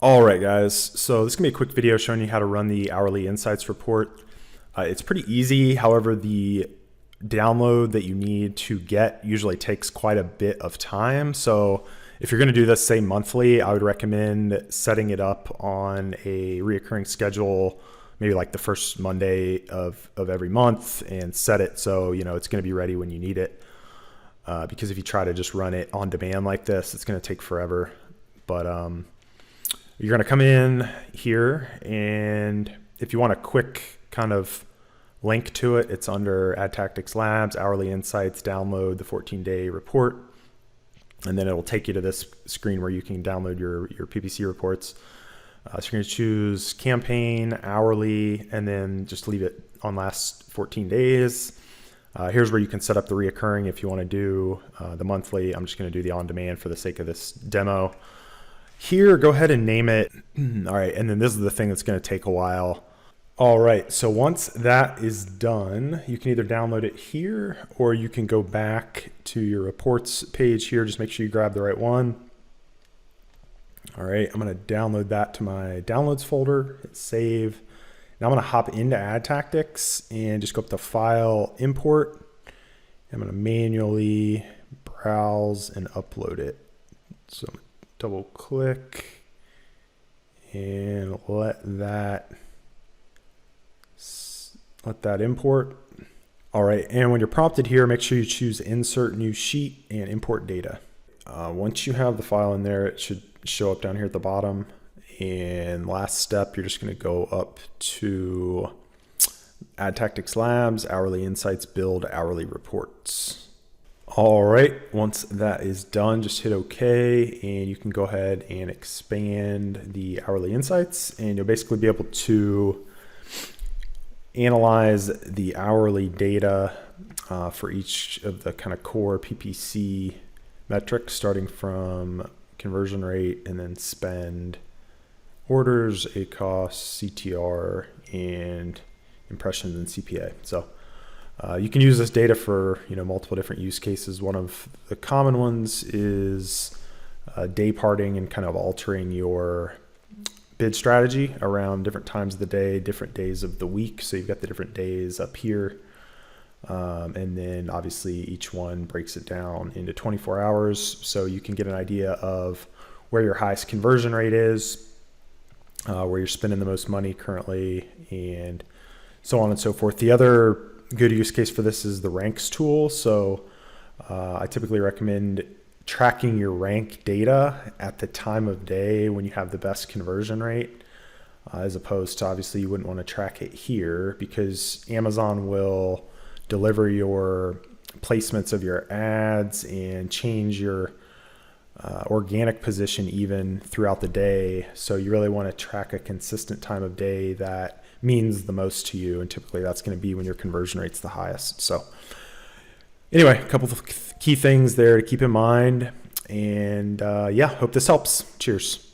All right, guys. So this is gonna be a quick video showing you how to run the hourly insights report. It's pretty easy. However, the download that you need to get usually takes quite a bit of time. So if you're gonna do this, say monthly, I would recommend setting it up on a reoccurring schedule, maybe like the first Monday of every month, and set it so it's gonna be ready when you need it. Because if you try to just run it on demand like this, it's gonna take forever. But you're going to come in here, and if you want a quick kind of link to it, it's under Adtactix Labs, Hourly Insights, download the 14-day report. And then it'll take you to this screen where you can download your PPC reports. So you're going to choose campaign, hourly, and then just leave it on last 14 days. Here's where you can set up the reoccurring if you want to do the monthly. I'm just going to do the on-demand for the sake of this demo. Here, go ahead and name it. All right, and then this is the thing that's going to take a while. All right, so once that is done, you can either download it here or you can go back to your reports page here. Just make sure you grab the right one. All right, I'm going to download that to my downloads folder, hit save. Now I'm going to hop into Adtactix and just go up to File, Import. I'm going to manually browse and upload it. So double click and let that import. All right, and when you're prompted here, make sure you choose Insert New Sheet and Import Data. Once you have the file in there, it should show up down here at the bottom. And last step, you're just going to go up to Adtactix Labs, Hourly Insights, Build Hourly Reports. All right, once that is done, just hit OK, and you can go ahead and expand the hourly insights, and you'll basically be able to analyze the hourly data for each of the kind of core PPC metrics, starting from conversion rate and then spend, orders, ACoS, CTR, and impressions and CPA. So you can use this data for multiple different use cases. One of the common ones is day parting and kind of altering your bid strategy around different times of the day, different days of the week. So you've got the different days up here. And then obviously each one breaks it down into 24 hours. So you can get an idea of where your highest conversion rate is, where you're spending the most money currently, and so on and so forth. The other good use case for this is the ranks tool. So I typically recommend tracking your rank data at the time of day when you have the best conversion rate, as opposed to, obviously you wouldn't want to track it here because Amazon will deliver your placements of your ads and change your organic position even throughout the day. So you really want to track a consistent time of day that means the most to you, and typically that's going to be when your conversion rate's the highest. So anyway, a couple of key things there to keep in mind, and yeah, hope this helps. Cheers.